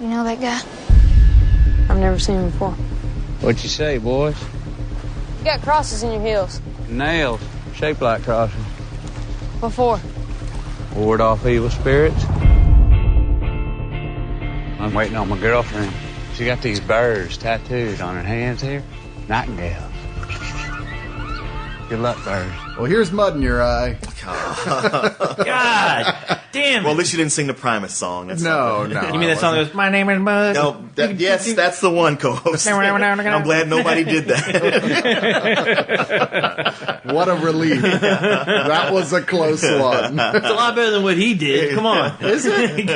You know that guy? I've never seen him before. What you say, boys? You got crosses in your heels. Nails, shaped like crosses. What for? Ward off evil spirits. I'm waiting on my girlfriend. She got these birds tattooed on her hands here. Nightingales. Good luck, birds. Well, here's mud in your eye. God damn it. Well, at least you didn't sing the Primus song. That's No. You mean that song that goes, "My name is Bud"? No, yes, that's the one, co-host. I'm glad nobody did that. What a relief. That was a close one. It's a lot better than what he did. Come on. Is it?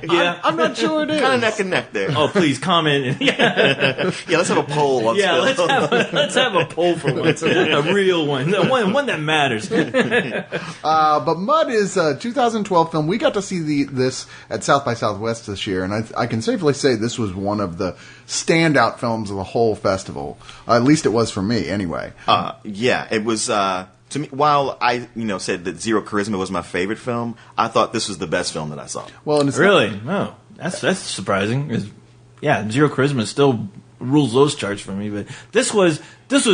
Yeah. I'm not sure it is. Kind of neck and neck there. Oh, please comment. Yeah, let's have a poll. Yeah, let's have a poll for once. A real one. One that matters. But Mud is a 2012 film. We got to see this at South by Southwest this year, and I can safely say this was one of the standout films of the whole festival. At least it was for me, anyway. Yeah, it was. To me, while I said that Zero Charisma was my favorite film, I thought this was the best film that I saw. Well, and it's Really? No. That's surprising. Yeah, Zero Charisma still rules those charts for me, but this was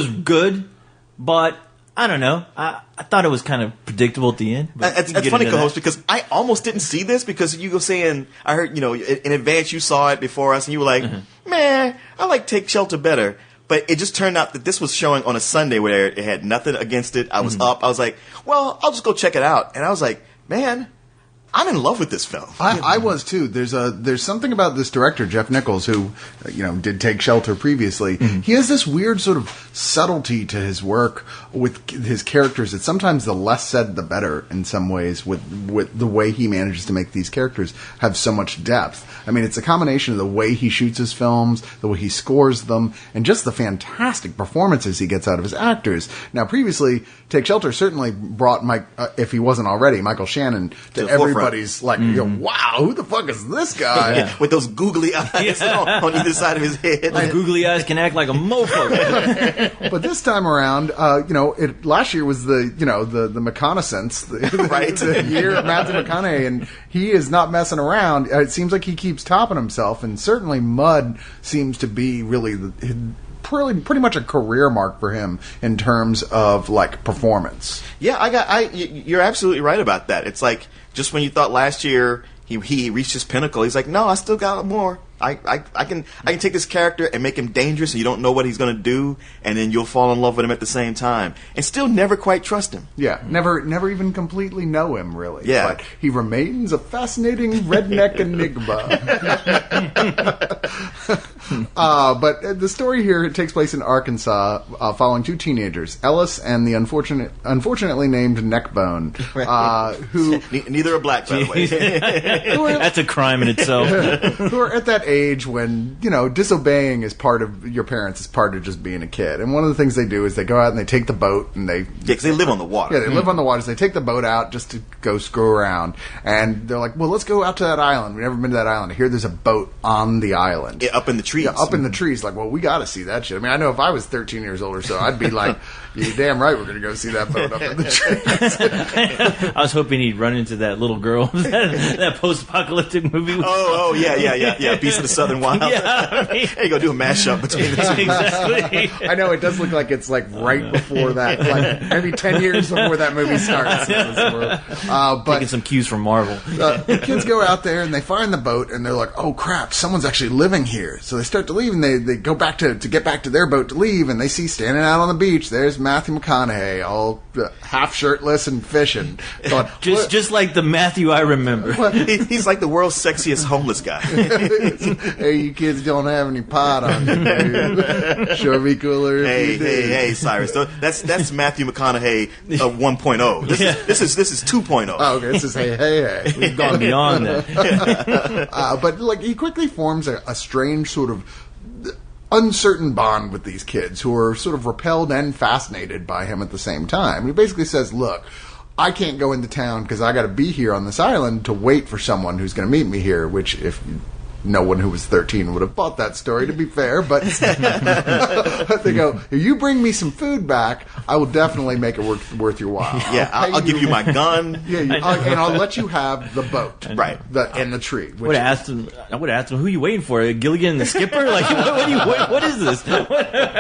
good, but I don't know. I thought it was kind of predictable at the end. It's funny, co-host, because I almost didn't see this because you were saying, I heard, in advance you saw it before us, and you were like, man, I like Take Shelter better. But it just turned out that this was showing on a Sunday where it had nothing against it. I was up. I was like, well, I'll just go check it out. And I was like, man, I'm in love with this film. I was too. There's something about this director, Jeff Nichols, who did Take Shelter previously. He has this weird sort of subtlety to his work with his characters. It's sometimes the less said, the better in some ways with the way he manages to make these characters have so much depth. I mean, it's a combination of the way he shoots his films, the way he scores them, and just the fantastic performances he gets out of his actors. Now, previously, Take Shelter certainly brought Mike, if he wasn't already, Michael Shannon to everybody's like, wow, who the fuck is this guy? Yeah. With those googly eyes on either side of his head. My googly eyes can act like a mofo. But this time around, last year was the McConaissance, the year of Matthew McConaughey, and he is not messing around. It seems like he keeps topping himself, and certainly Mud seems to be really pretty much a career mark for him in terms of like performance. Yeah, you're absolutely right about that. It's like just when you thought last year he reached his pinnacle, he's like, no, I still got more. I can take this character and make him dangerous, and you don't know what he's going to do, and then you'll fall in love with him at the same time, and still never quite trust him. Yeah, never even completely know him, really. Yeah. But he remains a fascinating redneck enigma. But the story here takes place in Arkansas, following two teenagers, Ellis and the unfortunately named Neckbone, who neither are black, by the way. That's a crime in itself. Who are at that age when, disobeying is part of your parents, is part of just being a kid. And one of the things they do is they go out and they take the boat and they... Yeah, because they live on the water. Yeah, they live on the water. So they take the boat out just to go screw around. And they're like, well, let's go out to that island. We've never been to that island. I hear there's a boat on the island. Yeah, up in the trees. Yeah, up in the trees. Like, well, we got to see that shit. I mean, I know if I was 13 years old or so, I'd be like, you're damn right we're going to go see that boat up in the trees. I was hoping he'd run into that little girl, that post-apocalyptic movie. Oh, yeah. Beast of the Southern Wild. Yeah, there you go, do a mashup between the two. Exactly. I know, it does look like it's like right before that, like maybe 10 years before that movie starts. Taking some cues from Marvel. The kids go out there and they find the boat and they're like, oh crap, someone's actually living here. So they start to leave and they go back to get back to their boat to leave, and they see standing out on the beach, there's Matthew McConaughey, all half shirtless and fishing. Going, just like the Matthew I remember. He's like the world's sexiest homeless guy. Hey, you kids don't have any pot on you, dude. Sure be cooler. Hey, Cyrus. That's Matthew McConaughey 1.0. This is 2.0. Oh, okay. This is hey. We've gone beyond that. But like, he quickly forms a strange sort of uncertain bond with these kids who are sort of repelled and fascinated by him at the same time. He basically says, look, I can't go into town because I got to be here on this island to wait for someone who's going to meet me here, which if no one who was 13 would have bought that story, to be fair, but they go, if you bring me some food back, I will definitely make it worth your while. Yeah, I'll give you my gun. Yeah, and I'll let you have the boat. Right. And the tree. I would have asked him, who are you waiting for? Gilligan and the skipper? Like, what is this?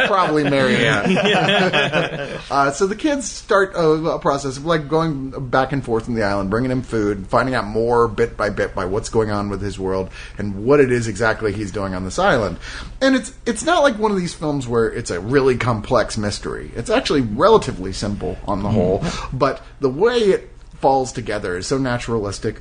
Probably Marianne. So the kids start a process of like going back and forth on the island, bringing him food, finding out more bit by bit by what's going on with his world and what it is exactly he's doing on this island. And it's not like one of these films where it's a really complex mystery. It's actually relatively simple on the whole, but the way it falls together is so naturalistic.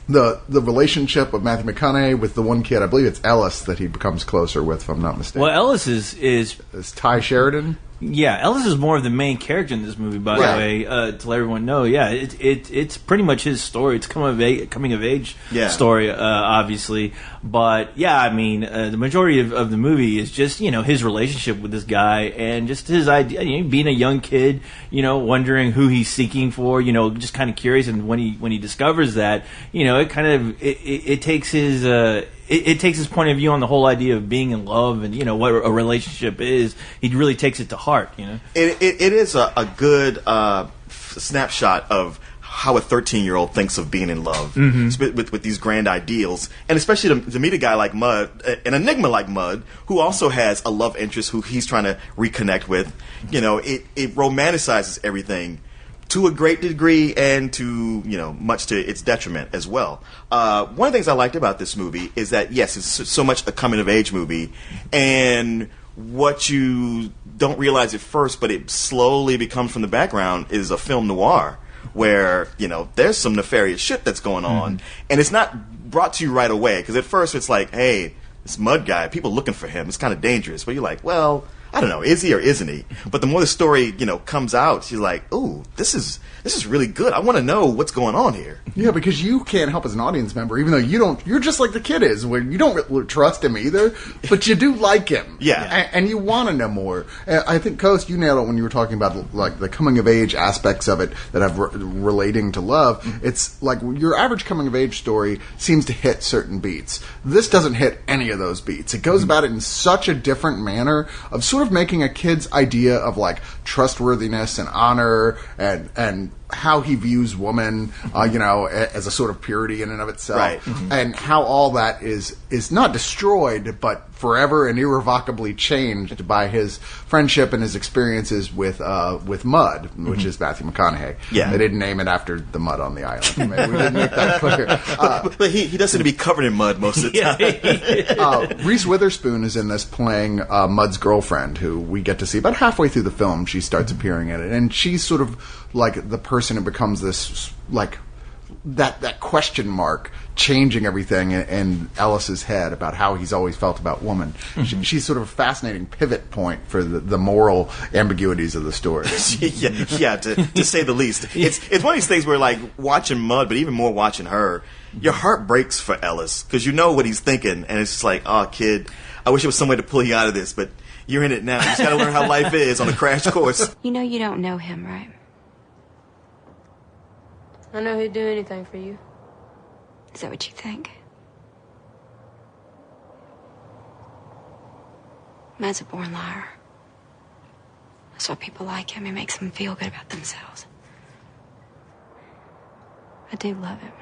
The relationship of Matthew McConaughey with the one kid, I believe it's Ellis that he becomes closer with, if I'm not mistaken. Well, Ellis is Ty Sheridan. Yeah, Ellis is more of the main character in this movie, by the way, to let everyone know. Yeah, it's pretty much his story. It's coming of age story, obviously. But, yeah, I mean, the majority of the movie is just, his relationship with this guy and just his idea, being a young kid, wondering who he's seeking for, just kind of curious. And when he discovers that, it kind of, it takes his... It takes his point of view on the whole idea of being in love and what a relationship is. He really takes it to heart. It is a good snapshot of how a 13-year-old thinks of being in love with these grand ideals, and especially to meet a guy like Mud, an enigma like Mud, who also has a love interest who he's trying to reconnect with. It romanticizes everything to a great degree and to, much to its detriment as well. One of the things I liked about this movie is that, yes, it's so much a coming-of-age movie, and what you don't realize at first, but it slowly becomes from the background, is a film noir, where, there's some nefarious shit that's going on, and it's not brought to you right away, because at first it's like, hey, this Mud guy, people looking for him, it's kind of dangerous, but you're like, well... I don't know, is he or isn't he? But the more the story, comes out, she's like, "Ooh, this is really good. I want to know what's going on here." Yeah, because you can't help as an audience member, even though you're just like the kid is, where you don't really trust him either, but you do like him. Yeah. And you want to know more. I think, Coast, you nailed it when you were talking about like the coming of age aspects of it that have relating to love. It's like your average coming of age story seems to hit certain beats. This doesn't hit any of those beats. It goes about it in such a different manner of sort of making a kid's idea of like trustworthiness and honor and how he views woman, as a sort of purity in and of itself, right. And how all that is not destroyed, but forever and irrevocably changed by his friendship and his experiences with Mud, which is Matthew McConaughey. Yeah. They didn't name it after the mud on the island. Maybe we didn't make that clear. But he does seem to be covered in mud most of the time. Reese Witherspoon is in this playing Mud's girlfriend, who we get to see about halfway through the film. She starts appearing in it, and she's sort of like the person who becomes this like that question mark, changing everything in Ellis's head about how he's always felt about woman. She's sort of a fascinating pivot point for the moral ambiguities of the story. yeah, to say the least. It's one of these things where, like, watching Mud, but even more watching her, your heart breaks for Ellis, because you know what he's thinking, and it's just like, oh, kid, I wish there was some way to pull you out of this, but you're in it now. You just got to learn how life is on a crash course. You know you don't know him, right? I know he'd do anything for you. Is that what you think? Matt's a born liar. That's why people like him. He makes them feel good about themselves. I do love him.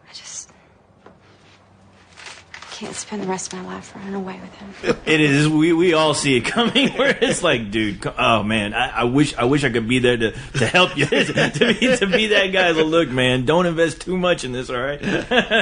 I just can't spend the rest of my life running away with him. It is. We all see it coming. Where it's like, dude, oh man, I wish I could be there to help you to be that guy. So look, man, don't invest too much in this, all right?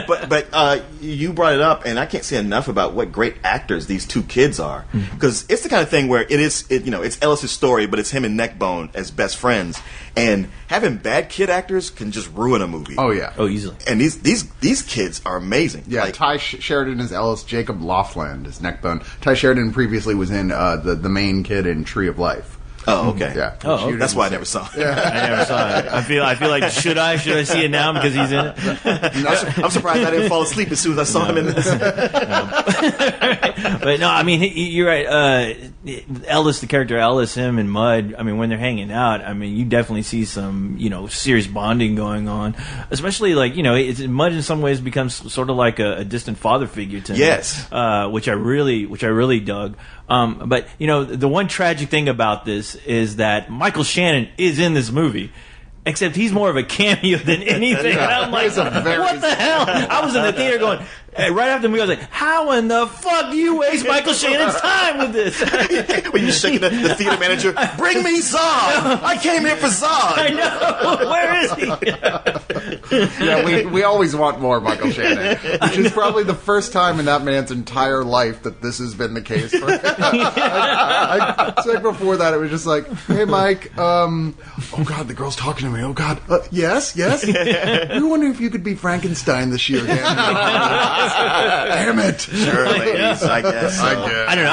but you brought it up, and I can't say enough about what great actors these two kids are, because it's the kind of thing where it's Ellis's story, but it's him and Neckbone as best friends, and having bad kid actors can just ruin a movie. Oh yeah, easily. And these kids are amazing. Yeah, like, Ty Sheridan is Ellis, Jacob Laughlin is Neckbone. Ty Sheridan previously was in the main kid in Tree of Life. Oh, okay. Yeah. Oh, Which you That's didn't why I see. never saw it. I never saw it. I feel like should I see it now because he's in it? I'm surprised I didn't fall asleep as soon as I saw him in this. But no, I mean you're right. Ellis, the character Ellis, him and Mud. I mean, when they're hanging out, I mean, you definitely see some serious bonding going on. Especially like Mud in some ways becomes sort of like a distant father figure to him. Yes. Which I really dug. But the one tragic thing about this is that Michael Shannon is in this movie. Except he's more of a cameo than anything. And I'm like, what the hell? I was in the theater going, right after the movie, I was like, how in the fuck do you waste Michael Shannon's time with this? When you're shaking the theater manager, bring me Zod! I came here for Zod! I know. Where is he? Yeah, we always want more Michael Shannon, which is probably the first time in that man's entire life that this has been the case for him. I said before that, it was just like, hey, Mike, oh, God, the girl's talking to me. Oh, God. Yes? We wonder if you could be Frankenstein this year again. Damn it. Sure, ladies, I guess. I don't know.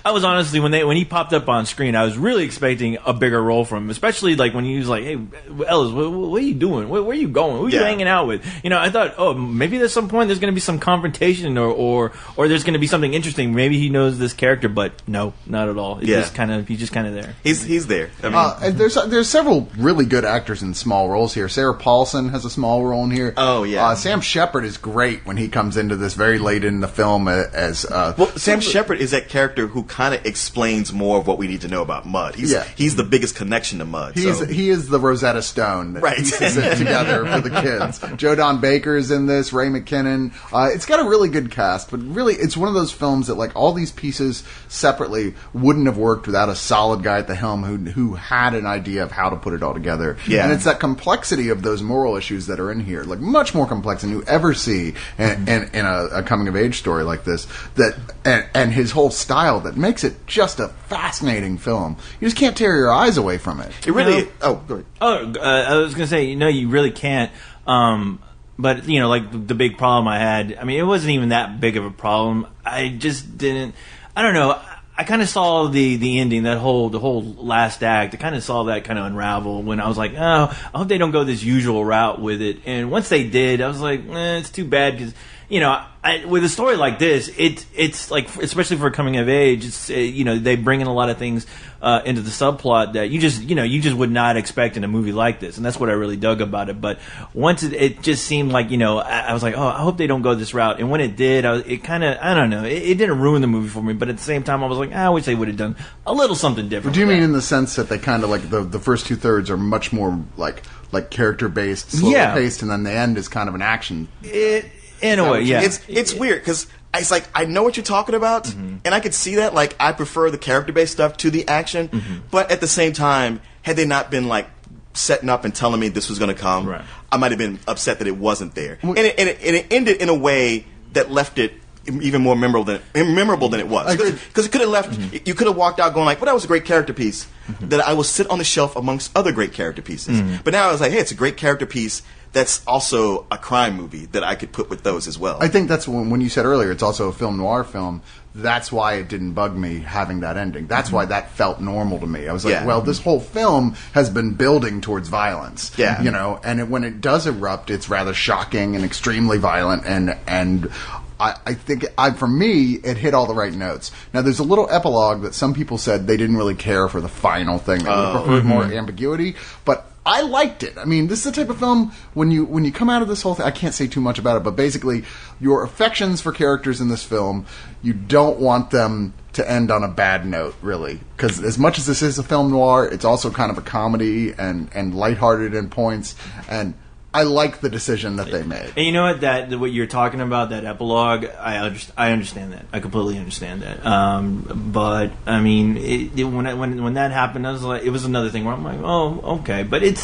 I was honestly, when he popped up on screen, I was really expecting a bigger role from him, especially like when he was like, hey, Ellis, what are you doing? Where are you going? Who are you hanging out with? I thought, oh, maybe at some point there's going to be some confrontation or there's going to be something interesting. Maybe he knows this character, but no, not at all. He's just kind of there. He's there. I mean, and there's several really good actors in small roles here. Sarah Paulson has a small role in here. Oh, yeah. Sam Shepard is great when he comes into this very late in the film as Sam Shepard is that character who kind of explains more of what we need to know about Mud. He's the biggest connection to Mud. He is the Rosetta Stone that Right. pieces it together for the kids. Joe Don Baker is in this, Ray McKinnon. It's got a really good cast, but really it's one of those films that like all these pieces separately wouldn't have worked without a solid guy at the helm who had an idea of how to put it all together. Yeah. And it's that complexity of those moral issues that are in here, like much more complex than you ever see in a coming of age story like this. And his whole style that makes it just a fascinating film. You just can't tear your eyes away from it. It really. Oh, go ahead. I was going to say, you really can't. But, like the big problem I had, I mean, it wasn't even that big of a problem. I just didn't, I don't know. I kind of saw the ending, the whole last act. I kind of saw that kind of unravel when I was like, oh, I hope they don't go this usual route with it. And once they did, I was like, it's too bad because, with a story like this, it's like, especially for coming of age, it's they bring in a lot of things into the subplot that you just would not expect in a movie like this, and that's what I really dug about it. But once it just seemed like I was like, oh, I hope they don't go this route. And when it did, it kind of, I don't know, it didn't ruin the movie for me, but at the same time, I was like, I wish they would have done a little something different. Do you mean in the sense that they kind of like the first 2/3 are much more like character based, slower paced, and then the end is kind of an action? In a way, yeah. It's weird because it's like I know what you're talking about, and I could see that. Like I prefer the character-based stuff to the action, but at the same time, had they not been like setting up and telling me this was going to come, right, I might have been upset that it wasn't there. And it ended in a way that left it even more memorable than it was. Because it could have left. You could have walked out going like, "Well, that was a great character piece that I will sit on the shelf amongst other great character pieces." But now I was like, "Hey, it's a great character piece." That's also a crime movie that I could put with those as well. I think that's when you said earlier it's also a film noir film. That's why it didn't bug me having that ending. That's why that felt normal to me. I was like, well, this whole film has been building towards violence. Yeah. And when it does erupt, it's rather shocking and extremely violent. And I think for me, it hit all the right notes. Now, there's a little epilogue that some people said they didn't really care for the final thing. They would have preferred more ambiguity, but I liked it. I mean, this is the type of film when you come out of this whole thing. I can't say too much about it, but basically, your affections for characters in this film, you don't want them to end on a bad note, really. Because as much as this is a film noir, it's also kind of a comedy and lighthearted in points. And I like the decision that they made. And you know what you're talking about, that epilogue, I understand that. I completely understand that. But I mean, when that happened, I was like, it was another thing where I'm like, oh, okay. But it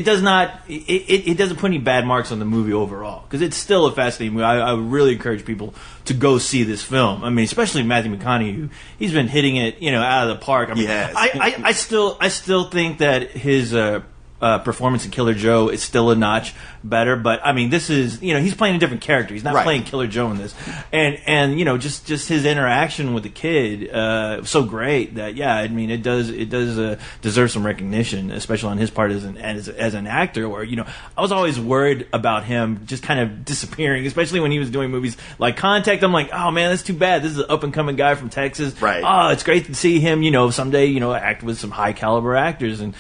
doesn't put any bad marks on the movie overall, because it's still a fascinating movie. I would really encourage people to go see this film. I mean, especially Matthew McConaughey, he's been hitting it, out of the park. I mean, yes. I still think that his performance in Killer Joe is still a notch better. But I mean, this is he's playing a different character. He's not Right. playing Killer Joe in this, and just his interaction with the kid was so great that I mean it does deserve some recognition, especially on his part as an actor. Where I was always worried about him just kind of disappearing, especially when he was doing movies like Contact. I'm like, oh man, that's too bad. This is an up and coming guy from Texas. Right. Oh, it's great to see him someday act with some high caliber actors. And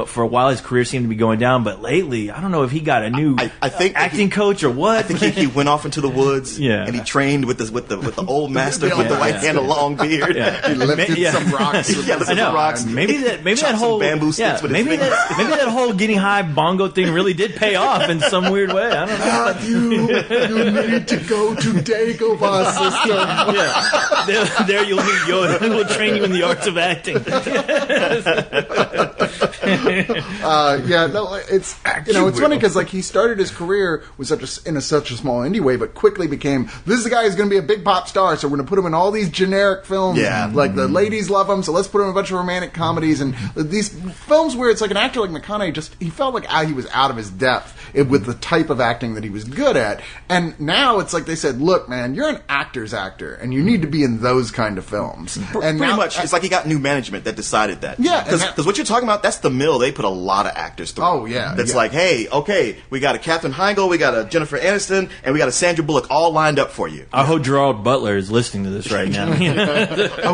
for a while his career seemed to be going down, but lately I don't know if he got a new I think acting coach or what. I think he went off into the woods, Yeah. and he trained with the old master with the white and the long beard. He lifted some rocks. With Yeah, his I know. rocks. Maybe that Chopped whole some bamboo sticks with his maybe fingers. that whole getting high bongo thing really did pay off in some weird way. I don't know. You need to go to Dagobah system. Yeah, there you'll meet Yoda. We'll train you in the arts of acting. It's it's funny because he started his career with such a small indie way, but quickly became this is the guy who's going to be a big pop star. So we're going to put him in all these generic films. Yeah. Like the ladies love him, so let's put him in a bunch of romantic comedies and these films where it's like an actor like McConaughey he felt like he was out of his depth with the type of acting that he was good at. And now it's like they said, look, man, you're an actor's actor, and you need to be in those kind of films. And Pretty now, much, it's like he got new management that decided that. Yeah, because what you're talking about, that's the mill they put a lot of actors through. Oh, yeah, That's yeah. like, hey, okay, we got a Katherine Heigl, we got a Jennifer Aniston, and we got a Sandra Bullock all lined up for you. I hope Gerard Butler is listening to this right now.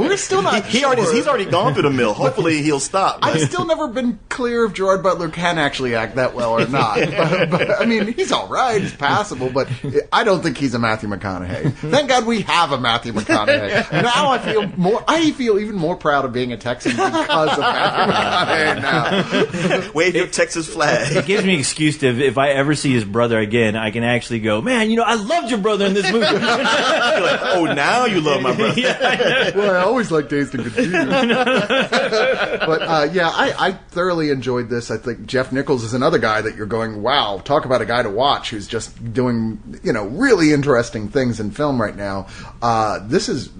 we're still not. He's already gone through the mill. Hopefully he'll stop. I've still never been clear if Gerard Butler can actually act that well or not. But I mean, he's all right, he's passable, but I don't think he's a Matthew McConaughey. Thank God we have a Matthew McConaughey. Now I feel even more proud of being a Texan because of Matthew McConaughey now. Wave your Texas flag. It gives me an excuse to, if I ever see his brother again, I can actually go, man, I loved your brother in this movie. You're like, oh, now you love my brother. Well, I always like Dazed and Confused. But I thoroughly enjoyed this. I think Jeff Nichols is another guy that you're going, wow, talk about a guy to watch who's just doing, really interesting things in film right now. This is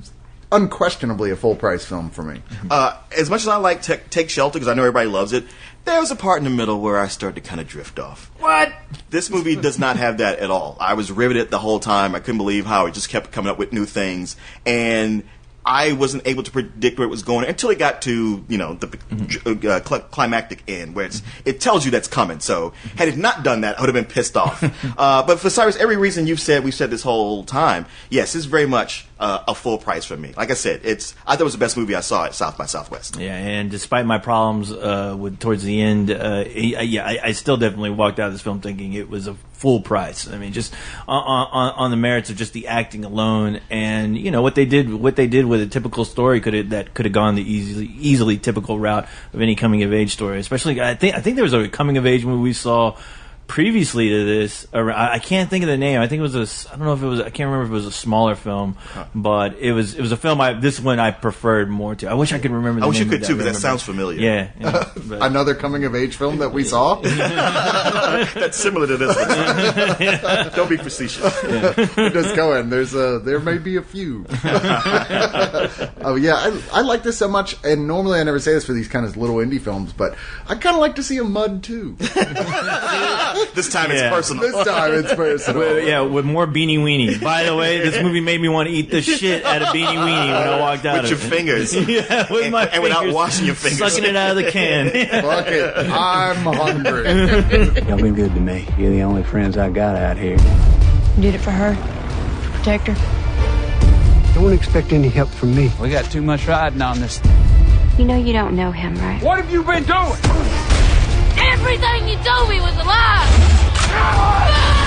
unquestionably a full price film for me. As much as I like Take Shelter, because I know everybody loves it, there was a part in the middle where I started to kind of drift off. What? This movie does not have that at all. I was riveted the whole time. I couldn't believe how it just kept coming up with new things. And I wasn't able to predict where it was going until it got to, the climactic end, where it tells you that's coming. So had it not done that, I would have been pissed off. But for Cyrus, every reason we've said this whole time, yes, it's very much a full price for me. Like I said, I thought it was the best movie I saw at South by Southwest. Yeah, and despite my problems towards the end, I still definitely walked out of this film thinking it was a full price. I mean, just on the merits of just the acting alone, and what they did with a typical story could have gone the easily typical route of any coming of age story. Especially, I think there was a coming of age movie we saw previously to this. I can't think of the name. I think it was I can't remember if it was a smaller film, but it was a film. This one I preferred more to. I wish I could remember the name. I wish you of could that. too, because that sounds familiar. Yeah. But- Another coming of age film that we saw. That's similar to this one. Don't be facetious. Just going. There may be a few. Oh yeah, I like this so much, and normally I never say this for these kind of little indie films, but I kind of like to see a Mud too. This time it's personal. This time it's personal. with more Beanie Weenie. By the way, this movie made me want to eat the shit out of Beanie Weenie when I walked out With your of it. fingers. Yeah, with my and without fingers, washing your fingers. sucking it out of the can. Fuck it. I'm hungry. Y'all been good to me. You're the only friends I got out here. You did it for her? To protect her? Don't expect any help from me. We got too much riding on this. You know you don't know him, right? What have you been doing? Everything you told me was a lie!